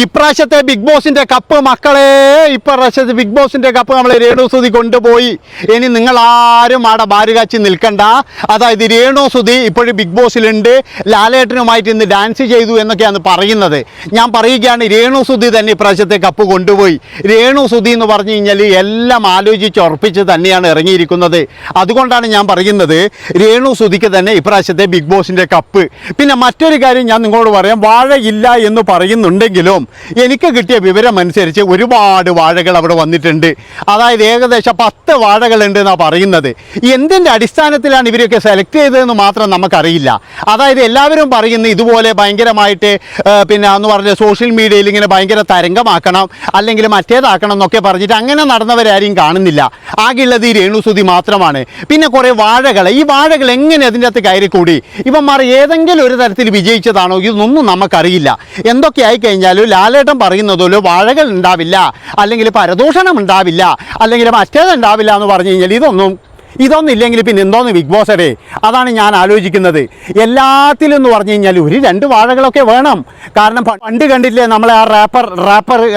ഇപ്രാവശ്യത്തെ ബിഗ് ബോസിൻ്റെ കപ്പ് മക്കളെ, ഇപ്രാവശ്യത്തെ ബിഗ് ബോസിൻ്റെ കപ്പ് നമ്മൾ രേണുസുതി കൊണ്ടുപോയി. ഇനി നിങ്ങളാരും അവിടെ ബാരുകാച്ചി നിൽക്കണ്ട. അതായത് രേണുസുതി ഇപ്പോഴും ബിഗ് ബോസിലുണ്ട്, ലാലേട്ടനുമായിട്ട് ഇന്ന് ഡാൻസ് ചെയ്തു എന്നൊക്കെയാണ് പറയുന്നത്. ഞാൻ പറയുകയാണ്, രേണുസുതി തന്നെ ഇപ്രാവശ്യത്തെ കപ്പ് കൊണ്ടുപോയി. രേണുസുതി എന്ന് പറഞ്ഞു കഴിഞ്ഞാൽ എല്ലാം ആലോചിച്ച് ഉറപ്പിച്ച് തന്നെയാണ് ഇറങ്ങിയിരിക്കുന്നത്. അതുകൊണ്ടാണ് ഞാൻ പറയുന്നത് രേണുസുതിക്ക് തന്നെ ഇപ്രാവശ്യത്തെ ബിഗ് ബോസിൻ്റെ കപ്പ്. പിന്നെ മറ്റൊരു കാര്യം ഞാൻ നിങ്ങളോട് പറയാം, വാഴയില്ല എന്ന് പറയുന്നുണ്ടെങ്കിലും എനിക്ക് കിട്ടിയ വിവരം അനുസരിച്ച് ഒരുപാട് വാഴകൾ അവിടെ വന്നിട്ടുണ്ട്. അതായത് ഏകദേശം 10 വാഴകളുണ്ട് എന്നാണ് പറയുന്നത്. എന്തിൻ്റെ അടിസ്ഥാനത്തിലാണ് ഇവരൊക്കെ സെലക്ട് ചെയ്തതെന്ന് മാത്രം നമുക്കറിയില്ല. അതായത് എല്ലാവരും പറയുന്നത് ഇതുപോലെ ഭയങ്കരമായിട്ട് പിന്നെ എന്ന് പറഞ്ഞാൽ സോഷ്യൽ മീഡിയയിൽ ഇങ്ങനെ ഭയങ്കര തരംഗമാക്കണം അല്ലെങ്കിൽ മറ്റേതാക്കണം എന്നൊക്കെ പറഞ്ഞിട്ട് അങ്ങനെ നടന്നവരാരും കാണുന്നില്ല. ആകെയുള്ളത് ഈ രേണുസുതി മാത്രമാണ്. പിന്നെ കുറേ വാഴകൾ, ഈ വാഴകൾ എങ്ങനെ അതിൻ്റെ അകത്ത് കയറിക്കൂടി? ഇവന്മാർ ഏതെങ്കിലും ഒരു തരത്തിൽ വിജയിച്ചതാണോ ഇതൊന്നും നമുക്കറിയില്ല. എന്തൊക്കെ ആയിക്കഴിഞ്ഞാലും ലാലേട്ടൻ പറയുന്നതല്ലോ വാഴകൾ ഉണ്ടാവില്ല, അല്ലെങ്കിൽ പരദൂഷണം ഉണ്ടാവില്ല, അല്ലെങ്കിൽ മറ്റേതുണ്ടാവില്ല എന്ന് പറഞ്ഞു കഴിഞ്ഞാൽ ഇതൊന്നും ഇല്ലെങ്കിൽ പിന്നെ എന്തോന്ന് ബിഗ് ബോസേ? അതാണ് ഞാൻ ആലോചിക്കുന്നത്. എല്ലാത്തിലും എന്ന് പറഞ്ഞു കഴിഞ്ഞാൽ ഒരു 2 വാഴകളൊക്കെ വേണം. കാരണം പണ്ട് കണ്ടില്ലേ നമ്മളെ ആ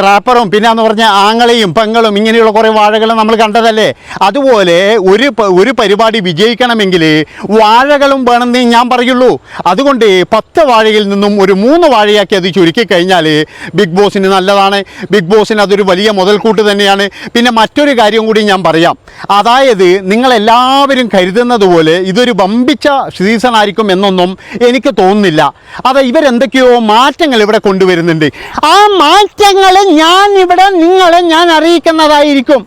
റാപ്പറും പിന്നെ എന്ന് പറഞ്ഞാൽ ആങ്ങളെയും പെങ്ങളും ഇങ്ങനെയുള്ള കുറേ വാഴകൾ നമ്മൾ കണ്ടതല്ലേ? അതുപോലെ ഒരു പരിപാടി വിജയിക്കണമെങ്കിൽ വാഴകളും വേണമെന്നേ ഞാൻ പറയുള്ളൂ. അതുകൊണ്ട് 10 വാഴയിൽ നിന്നും ഒരു 3 വാഴയാക്കി അത് ചുരുക്കി കഴിഞ്ഞാൽ ബിഗ് ബോസിന് നല്ലതാണ്. ബിഗ് ബോസിന് അതൊരു വലിയ മുതൽക്കൂട്ട് തന്നെയാണ്. പിന്നെ മറ്റൊരു കാര്യം കൂടി ഞാൻ പറയാം. അതായത് നിങ്ങളെല്ലാവരും കരുതുന്നത് പോലെ ഇതൊരു വമ്പിച്ച സീസൺ ആയിരിക്കും എന്നൊന്നും എനിക്ക് തോന്നുന്നില്ല. അത് ഇവരെന്തൊക്കെയോ മാറ്റങ്ങൾ ഇവിടെ കൊണ്ടുവരുന്നുണ്ട്. ആ മാറ്റങ്ങൾ ഞാൻ അറിയിക്കുന്നതായിരിക്കും.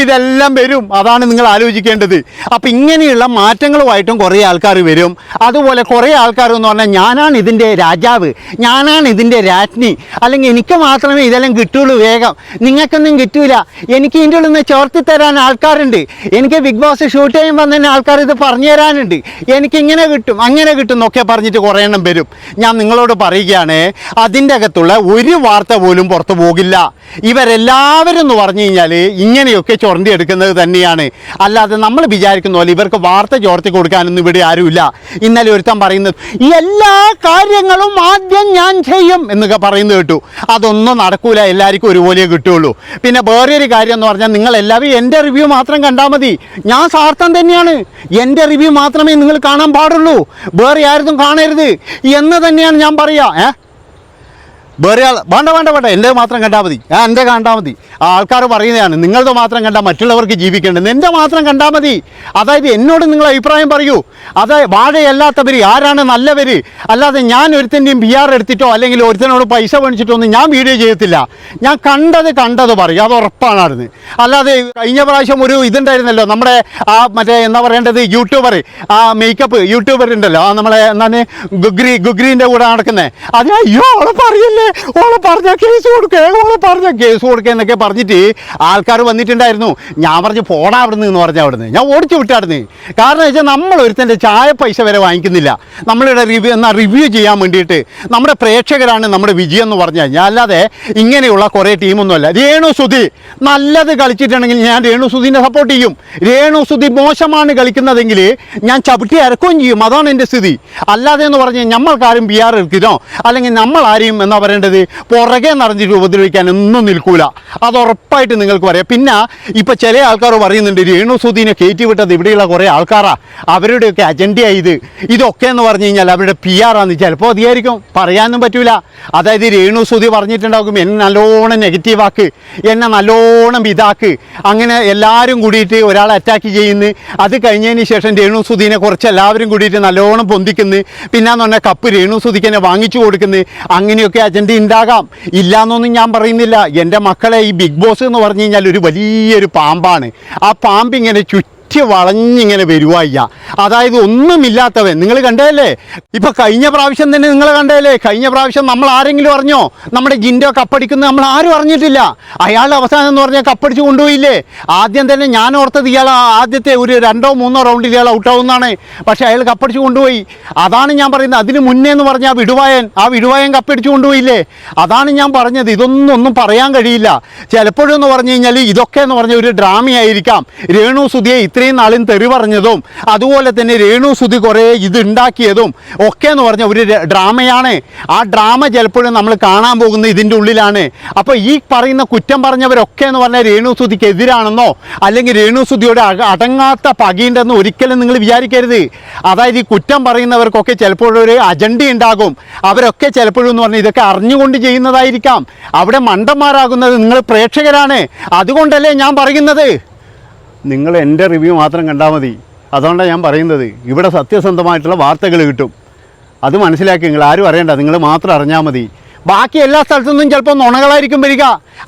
ഇതെല്ലാം വരും, അതാണ് നിങ്ങൾ ആലോചിക്കേണ്ടത്. അപ്പം ഇങ്ങനെയുള്ള മാറ്റങ്ങളുമായിട്ടും കുറേ ആൾക്കാർ വരും. അതുപോലെ കുറേ ആൾക്കാർ എന്ന് പറഞ്ഞാൽ ഞാനാണ് ഇതിൻ്റെ രാജാവ്, ഞാനാണ് ഇതിൻ്റെ രാജ്ഞി, അല്ലെങ്കിൽ എനിക്ക് മാത്രമേ ഇതെല്ലാം കിട്ടുള്ളൂ, വേഗം നിങ്ങൾക്കൊന്നും കിട്ടൂല, എനിക്ക് ഇതിൻ്റെ ഉള്ളിൽ നിന്ന് ചോർത്തി തരാൻ ആൾക്കാരുണ്ട്, എനിക്ക് ബിഗ് ബോസ് ഷൂട്ട് ചെയ്യുമ്പോൾ തന്നെ ആൾക്കാർ ഇത് പറഞ്ഞു തരാനുണ്ട്, എനിക്കിങ്ങനെ കിട്ടും അങ്ങനെ കിട്ടും എന്നൊക്കെ പറഞ്ഞിട്ട് കുറേ എണ്ണം വരും. ഞാൻ നിങ്ങളോട് പറയുകയാണ്, അതിൻ്റെ അകത്തുള്ള ഒരു വാർത്ത പോലും പുറത്തു പോകില്ല. ഇവരെല്ലാവരും എന്ന് പറഞ്ഞു കഴിഞ്ഞാൽ ഇങ്ങനെയൊക്കെ ചൊരണ്ടി എടുക്കുന്നത് തന്നെയാണ്. അല്ലാതെ നമ്മൾ വിചാരിക്കുന്ന പോലെ ഇവർക്ക് വാർത്ത ചോർത്തി കൊടുക്കാനൊന്നും ഇവിടെ ആരുമില്ല. ഇന്നലെ ഒരുത്തൻ പറയുന്നത് എല്ലാ കാര്യങ്ങളും ആദ്യം ഞാൻ ചെയ്യും എന്നൊക്കെ പറയുന്നത് കേട്ടു. അതൊന്നും നടക്കൂല, എല്ലാവർക്കും ഒരുപോലെ കിട്ടുള്ളൂ. പിന്നെ വേറൊരു കാര്യം എന്ന് പറഞ്ഞാൽ നിങ്ങളെല്ലാവരും എൻ്റെ റിവ്യൂ മാത്രം കണ്ടാൽ മതി. ഞാൻ സ്വാർത്ഥം തന്നെയാണ്, എൻ്റെ റിവ്യൂ മാത്രമേ നിങ്ങൾ കാണാൻ പാടുള്ളൂ, വേറെ ആരും കാണരുത് എന്ന് തന്നെയാണ് ഞാൻ പറയുക. വേറെ വേണ്ട എൻ്റെ മാത്രം കണ്ടാൽ മതി, എൻ്റെ കണ്ടാൽ മതി. ആൾക്കാർ പറയുന്നതാണ് നിങ്ങളത് മാത്രം കണ്ടാൽ മറ്റുള്ളവർക്ക് ജീവിക്കേണ്ടത്, എൻ്റെ മാത്രം കണ്ടാൽ മതി. അതായത് എന്നോട് നിങ്ങൾ അഭിപ്രായം പറയൂ. അതായത് വാഴയല്ലാത്തവർ ആരാണ് നല്ലവർ? അല്ലാതെ ഞാൻ ഒരുത്തൻ്റെയും PR എടുത്തിട്ടോ അല്ലെങ്കിൽ ഒരുത്തനോട് പൈസ മേടിച്ചിട്ടോ ഒന്നും ഞാൻ വീഡിയോ ചെയ്യത്തില്ല. ഞാൻ കണ്ടത് പറയും, അത് ഉറപ്പാണ്. അല്ലാതെ കഴിഞ്ഞ പ്രാവശ്യം ഒരു ഇതുണ്ടായിരുന്നല്ലോ, നമ്മുടെ ആ മറ്റേ എന്താ പറയേണ്ടത് യൂട്യൂബർ, ആ മേക്കപ്പ് യൂട്യൂബർ ഉണ്ടല്ലോ, ആ നമ്മളെ എന്താണ് ഗുഗ്രീൻ്റെ കൂടെ നടക്കുന്നത്, അത് അയ്യോ ഓളെ പറയല്ലേ, ഓളെ പറഞ്ഞാൽ കേസ് കൊടുക്കുക എന്നൊക്കെ പറഞ്ഞിട്ട് ആൾക്കാർ വന്നിട്ടുണ്ടായിരുന്നു. ഞാൻ പറഞ്ഞു പോടാ അവിടുന്ന് എന്ന് പറഞ്ഞാൽ അവിടുന്ന് ഞാൻ ഓടിച്ചു വിട്ടായിരുന്നു. കാരണം വെച്ചാൽ നമ്മൾ ഒരുത്തൻ്റെ ചായ പൈസ വരെ വാങ്ങിക്കുന്നില്ല, നമ്മളിവിടെ റിവ്യൂ ചെയ്യാൻ വേണ്ടിയിട്ട്. നമ്മുടെ പ്രേക്ഷകരാണ് നമ്മുടെ വിജയം എന്ന് പറഞ്ഞു കഴിഞ്ഞാൽ, അല്ലാതെ ഇങ്ങനെയുള്ള കുറേ ടീമൊന്നുമല്ല. രേണുസുതി നല്ലത് കളിച്ചിട്ടുണ്ടെങ്കിൽ ഞാൻ രേണുസുതിനെ സപ്പോർട്ട് ചെയ്യും. രേണുസുതി മോശമാണ് കളിക്കുന്നതെങ്കിൽ ഞാൻ ചവിട്ടി അരക്കുകയും ചെയ്യും. അതാണ് എൻ്റെ സ്ഥിതി. അല്ലാതെ എന്ന് പറഞ്ഞാൽ നമ്മൾക്കാരും PR എടുക്കുന്നോ അല്ലെങ്കിൽ നമ്മൾ ആരെയും എന്താ പറയേണ്ടത് പുറകെ നിറഞ്ഞിട്ട് ഉപദ്രവിക്കാൻ ഒന്നും നിൽക്കൂല. അത് ഉറപ്പായിട്ട് നിങ്ങൾക്ക് പറയാം. പിന്നെ ഇപ്പം ചില ആൾക്കാർ പറയുന്നുണ്ട് രേണുസുതിനെ കയറ്റി വിട്ടത് ഇവിടെയുള്ള കുറേ ആൾക്കാരാണ്, അവരുടെയൊക്കെ അജണ്ടയായത് ഇതൊക്കെ എന്ന് പറഞ്ഞു കഴിഞ്ഞാൽ അവരുടെ PR ആണ്. ചിലപ്പോൾ അധികാരിക്കും, പറയാനൊന്നും പറ്റൂല. അതായത് രേണുസുതി പറഞ്ഞിട്ടുണ്ടാകും എന്നെ നല്ലോണം നെഗറ്റീവാക്ക്, എന്നെ നല്ലോണം ഇതാക്ക്, അങ്ങനെ എല്ലാവരും കൂടിയിട്ട് ഒരാളെ അറ്റാക്ക് ചെയ്യുന്നു. അത് കഴിഞ്ഞതിന് ശേഷം രേണുസുതിനെ കുറച്ച് എല്ലാവരും കൂടിയിട്ട് നല്ലോണം പൊന്തിക്കുന്നു. പിന്നെന്ന് പറഞ്ഞാൽ കപ്പ് രേണുസുതിക്ക് തന്നെ വാങ്ങിച്ചു കൊടുക്കുന്നു. അങ്ങനെയൊക്കെ അജണ്ട ഉണ്ടാകാം, ഇല്ലയെന്നൊന്നും ഞാൻ പറയുന്നില്ല. എൻ്റെ മക്കളെ, ഈ ബിഗ് ബോസ് എന്ന് പറഞ്ഞു കഴിഞ്ഞാൽ ഒരു വലിയൊരു പാമ്പാണ്. ആ പാമ്പിങ്ങനെ വളഞ്ഞിങ്ങനെ വരുവായ്യ. അതായത് ഒന്നുമില്ലാത്തവൻ. നിങ്ങൾ കണ്ടതല്ലേ ഇപ്പം കഴിഞ്ഞ പ്രാവശ്യം തന്നെ നിങ്ങൾ കണ്ടതല്ലേ? കഴിഞ്ഞ പ്രാവശ്യം നമ്മൾ ആരെങ്കിലും അറിഞ്ഞോ നമ്മുടെ ജിൻഡോ കപ്പടിക്കുന്നത്? നമ്മൾ ആരും അറിഞ്ഞിട്ടില്ല. അയാളുടെ അവസാനം എന്ന് പറഞ്ഞാൽ കപ്പടിച്ച് കൊണ്ടുപോയില്ലേ? ആദ്യം തന്നെ ഞാൻ ഓർത്തത് ഇയാൾ ആദ്യത്തെ ഒരു 2-3 റൗണ്ടിൽ ഇയാൾ ഔട്ടാവുന്നതാണ്. പക്ഷേ അയാൾ കപ്പടിച്ച് കൊണ്ടുപോയി. അതാണ് ഞാൻ പറയുന്നത്. അതിന് മുന്നേ എന്ന് പറഞ്ഞാൽ ആ വിടുവായൻ കപ്പടിച്ച് കൊണ്ടുപോയില്ലേ? അതാണ് ഞാൻ പറഞ്ഞത്. ഇതൊന്നും പറയാൻ കഴിയില്ല. ചിലപ്പോഴെന്ന് പറഞ്ഞു കഴിഞ്ഞാൽ ഇതൊക്കെ എന്ന് പറഞ്ഞാൽ ഒരു ഡ്രാമയായിരിക്കാം. രേണുസുതിയെ ഇത്രയും നാളും തെറി പറഞ്ഞതും അതുപോലെ തന്നെ രേണു സുധി കുറേ ഇതുണ്ടാക്കിയതും ഒക്കെ എന്ന് പറഞ്ഞ ഒരു ഡ്രാമയാണ്. ആ ഡ്രാമ ചിലപ്പോഴും നമ്മൾ കാണാൻ പോകുന്നത് ഇതിൻ്റെ ഉള്ളിലാണ്. അപ്പോൾ ഈ പറയുന്ന കുറ്റം പറഞ്ഞവരൊക്കെ എന്ന് പറഞ്ഞാൽ രേണു സുധിക്ക് എതിരാണെന്നോ അല്ലെങ്കിൽ രേണു സുധിയോട് അടങ്ങാത്ത പകയുണ്ടെന്ന് ഒരിക്കലും നിങ്ങൾ വിചാരിക്കരുത്. അതായത് ഈ കുറ്റം പറയുന്നവർക്കൊക്കെ ചിലപ്പോഴൊരു അജണ്ട ഉണ്ടാകും. അവരൊക്കെ ചിലപ്പോഴും എന്ന് പറഞ്ഞാൽ ഇതൊക്കെ അറിഞ്ഞുകൊണ്ട് ചെയ്യുന്നതായിരിക്കാം. അവിടെ മണ്ടന്മാരാകുന്നത് നിങ്ങൾ പ്രേക്ഷകരാണ്. അതുകൊണ്ടല്ലേ ഞാൻ പറയുന്നത്, നിങ്ങൾ എൻ്റെ റിവ്യൂ മാത്രം കണ്ടാൽ മതി. അതുകൊണ്ടാണ് ഞാൻ പറയുന്നത്, ഇവിടെ സത്യസന്ധമായിട്ടുള്ള വാർത്തകൾ കിട്ടും. അത് മനസ്സിലാക്കി നിങ്ങൾ ആരും അറിയണ്ട, നിങ്ങൾ മാത്രം അറിഞ്ഞാൽ മതി. ബാക്കി എല്ലാ സ്ഥലത്തു നിന്നും ചിലപ്പോൾ നുണകളായിരിക്കും വരിക.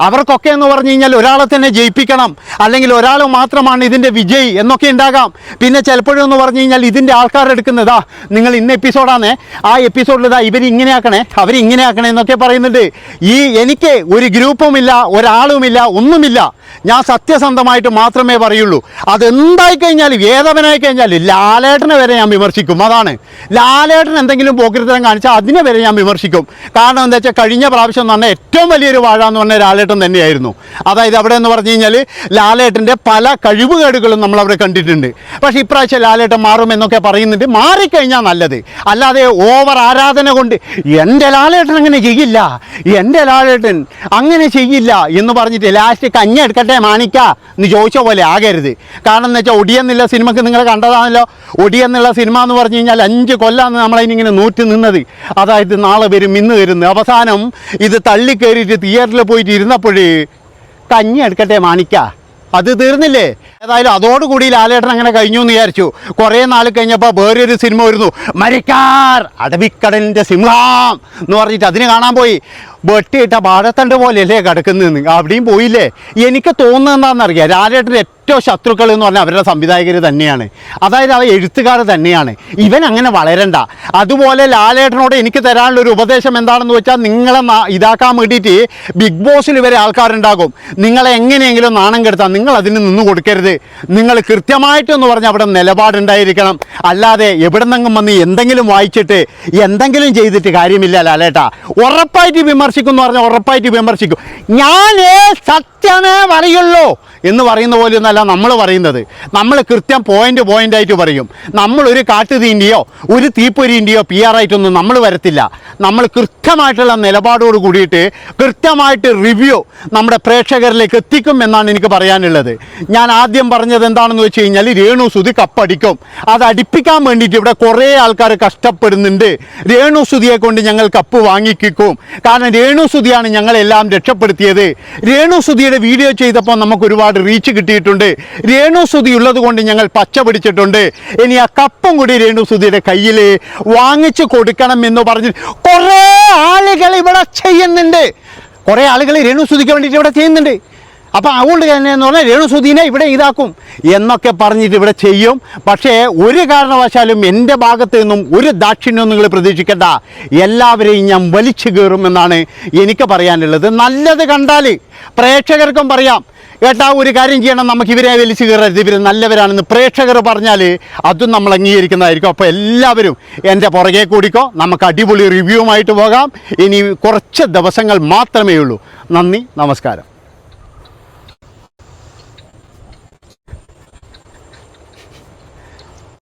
അവർക്കൊക്കെ എന്ന് പറഞ്ഞു കഴിഞ്ഞാൽ ഒരാളെ തന്നെ ജയിപ്പിക്കണം, അല്ലെങ്കിൽ ഒരാൾ മാത്രമാണ് ഇതിൻ്റെ വിജയ് എന്നൊക്കെ ഉണ്ടാകാം. പിന്നെ ചിലപ്പോഴും എന്ന് പറഞ്ഞു കഴിഞ്ഞാൽ ഇതിൻ്റെ ആൾക്കാരെടുക്കുന്നതാ നിങ്ങൾ ഇന്ന എപ്പിസോഡാണ്, ആ എപ്പിസോഡിൽ ഇതാ ഇവർ ഇങ്ങനെയാക്കണേ അവരിങ്ങനെയാക്കണേ എന്നൊക്കെ പറയുന്നുണ്ട്. എനിക്ക് ഒരു ഗ്രൂപ്പുമില്ല, ഒരാളുമില്ല, ഒന്നുമില്ല. ഞാൻ സത്യസന്ധമായിട്ട് മാത്രമേ പറയുള്ളൂ. അതെന്തായി കഴിഞ്ഞാലും ഏതവനായി കഴിഞ്ഞാലും ലാലേട്ടനെ വരെ ഞാൻ വിമർശിക്കും. അതാണ്, ലാലേട്ടൻ എന്തെങ്കിലും പോക്കിരിത്തരം കാണിച്ചാൽ അതിനെ വരെ ഞാൻ വിമർശിക്കും. കാരണം എന്താ വെച്ചാൽ കഴിഞ്ഞ പ്രാവശ്യം എന്ന് പറഞ്ഞാൽ ഏറ്റവും വലിയൊരു വാഴ എന്ന് പറഞ്ഞാൽ ലാലേട്ടൻ തന്നെയായിരുന്നു. അതായത് അവിടെ എന്ന് പറഞ്ഞു കഴിഞ്ഞാൽ ലാലേട്ടൻ്റെ പല കഴിവുകേടുകളും നമ്മളവിടെ കണ്ടിട്ടുണ്ട്. പക്ഷേ ഇപ്രാവശ്യം ലാലേട്ടൻ മാറും എന്നൊക്കെ പറയുന്നുണ്ട്. മാറിക്കഴിഞ്ഞാൽ നല്ലത്. അല്ലാതെ ഓവർ ആരാധന കൊണ്ട് എൻ്റെ ലാലേട്ടൻ അങ്ങനെ ചെയ്യില്ല, എൻ്റെ ലാലേട്ടൻ അങ്ങനെ ചെയ്യില്ല എന്ന് പറഞ്ഞിട്ട് ലാസ്റ്റ് കഞ്ഞ എടുക്കട്ടെ മാണിക്ക എന്ന് ചോദിച്ച പോലെ ആകരുത്. കാരണം എന്ന് വെച്ചാൽ ഒടിയെന്നുള്ള സിനിമയ്ക്ക് നിങ്ങൾ കണ്ടതാണല്ലോ. ഒടിയെന്നുള്ള സിനിമ എന്ന് പറഞ്ഞു കഴിഞ്ഞാൽ 5 കൊല്ലമാണ് നമ്മളതിനിങ്ങനെ നൂറ്റി നിന്നത്. അതായത് നാളെ വരും ഇന്ന് വരുന്നു. അവസാനം ഇത് തള്ളിക്കയറിയിട്ട് തിയേറ്ററിൽ പോയിട്ട് ഇരുന്നപ്പോഴേ കഞ്ഞി എടുക്കട്ടെ മാണിക്ക, അത് തീർന്നില്ലേ? ഏതായാലും അതോടുകൂടി ലാലേട്ടൻ അങ്ങനെ കഴിഞ്ഞു എന്ന് വിചാരിച്ചു. കുറേ നാൾ കഴിഞ്ഞപ്പോൾ വേറൊരു സിനിമ വരുന്നു, മരിക്കാർ അടവിക്കടലിൻ്റെ സിംഹം എന്ന് പറഞ്ഞിട്ട് അതിന് കാണാൻ പോയി. വെട്ടിയിട്ട പാടത്തണ്ട് പോലെയല്ലേ കിടക്കുന്നതെന്ന്, അവിടെയും പോയില്ലേ. എനിക്ക് തോന്നുന്നത് എന്താണെന്നറിയാം, ലാലേട്ടൻ്റെ ഏറ്റവും ശത്രുക്കൾ എന്ന് പറഞ്ഞാൽ അവരുടെ സംവിധായകർ തന്നെയാണ്. അതായത് അവ എഴുത്തുകാർ തന്നെയാണ്. ഇവൻ അങ്ങനെ വളരണ്ട. അതുപോലെ ലാലേട്ടനോട് എനിക്ക് തരാനുള്ളൊരു ഉപദേശം എന്താണെന്ന് വെച്ചാൽ, നിങ്ങളെ ഇതാക്കാൻ വേണ്ടിയിട്ട് ബിഗ് ബോസിൽ വരെ ആൾക്കാരുണ്ടാകും. നിങ്ങളെ എങ്ങനെയെങ്കിലും നാണം കെടുത്താൽ നിങ്ങൾ അതിന് നിന്ന് കൊടുക്കരുത്. നിങ്ങൾ കൃത്യമായിട്ടെന്ന് പറഞ്ഞാൽ അവിടെ നിലപാടുണ്ടായിരിക്കണം. അല്ലാതെ എവിടെ നിന്നെങ്കിലും വന്ന് എന്തെങ്കിലും വായിച്ചിട്ട് എന്തെങ്കിലും ചെയ്തിട്ട് കാര്യമില്ല ലാലേട്ടാ. ഉറപ്പായിട്ട് വിമർശിക്കും എന്ന് പറഞ്ഞാൽ ഉറപ്പായിട്ട് വിമർശിക്കും. ഞാനേ സത്യമേ പറയുള്ളൂ എന്ന് പറയുന്ന പോലെയൊന്നല്ല നമ്മൾ പറയുന്നത്. നമ്മൾ കൃത്യം പോയിൻ്റായിട്ട് പറയും. നമ്മളൊരു കാട്ടുതീൻ്റെയോ ഒരു തീപ്പൊരിൻ്റെയോ PR ആയിട്ടൊന്നും നമ്മൾ വരത്തില്ല. നമ്മൾ കൃത്യമായിട്ടുള്ള നിലപാടോട് കൂടിയിട്ട് കൃത്യമായിട്ട് റിവ്യൂ നമ്മുടെ പ്രേക്ഷകരിലേക്ക് എത്തിക്കും എന്നാണ് എനിക്ക് പറയാനുള്ളത്. ഞാൻ ആദ്യം പറഞ്ഞത് എന്താണെന്ന് വെച്ച് കഴിഞ്ഞാൽ, രേണു സുധി കപ്പടിക്കും. അത് അടിപ്പിക്കാൻ വേണ്ടിയിട്ട് ഇവിടെ കുറേ ആൾക്കാർ കഷ്ടപ്പെടുന്നുണ്ട്. രേണു സുധിയെ കൊണ്ട് ഞങ്ങൾ കപ്പ് വാങ്ങിക്കും. കാരണം രേണു സുധിയാണ് ഞങ്ങളെല്ലാം രക്ഷപ്പെടുത്തിയത്. രേണു സുധിയുടെ വീഡിയോ ചെയ്തപ്പോൾ നമുക്ക് ഒരുപാട് റീച്ച് കിട്ടിയിട്ടുണ്ട്. രേണു സുധി ഉള്ളത് കൊണ്ട് ഞങ്ങൾ പച്ച പിടിച്ചിട്ടുണ്ട്. ഇനി ആ കപ്പും കൂടി രേണു സുധിയുടെ കയ്യിൽ വാങ്ങിച്ചു കൊടുക്കണം എന്ന് പറഞ്ഞ് കുറേ ആളുകൾ ഇവിടെ ചെയ്യുന്നുണ്ട്. കുറേ ആളുകൾ രേണു സുധിക്ക് വേണ്ടിയിട്ട് ഇവിടെ ചെയ്യുന്നുണ്ട്. അപ്പം അതുകൊണ്ട് തന്നെ എന്ന് പറഞ്ഞാൽ രേണു സുധീനെ ഇവിടെ ഇതാക്കും എന്നൊക്കെ പറഞ്ഞിട്ട് ഇവിടെ ചെയ്യും. പക്ഷേ ഒരു കാരണവശാലും എൻ്റെ ഭാഗത്ത് നിന്നും ഒരു ദാക്ഷിണ്യവും നിങ്ങൾ പ്രതീക്ഷിക്കേണ്ട. എല്ലാവരെയും ഞാൻ വലിച്ചു കയറുമെന്നാണ് എനിക്ക് പറയാനുള്ളത്. നല്ലത് കണ്ടാൽ പ്രേക്ഷകർക്കും പറയാം, ഏട്ടാ ഒരു കാര്യം ചെയ്യണം, നമുക്ക് ഇവരെ വലിച്ചു കയറരുത്, ഇവർ നല്ലവരാണെന്ന് പ്രേക്ഷകർ പറഞ്ഞാൽ അതും നമ്മൾ അംഗീകരിക്കുന്നതായിരിക്കും. അപ്പോൾ എല്ലാവരും എൻ്റെ പുറകെ കൂടിക്കോ, നമുക്ക് അടിപൊളി റിവ്യൂവുമായിട്ട് പോകാം. ഇനി കുറച്ച് ദിവസങ്ങൾ മാത്രമേ ഉള്ളൂ. നന്ദി, നമസ്കാരം.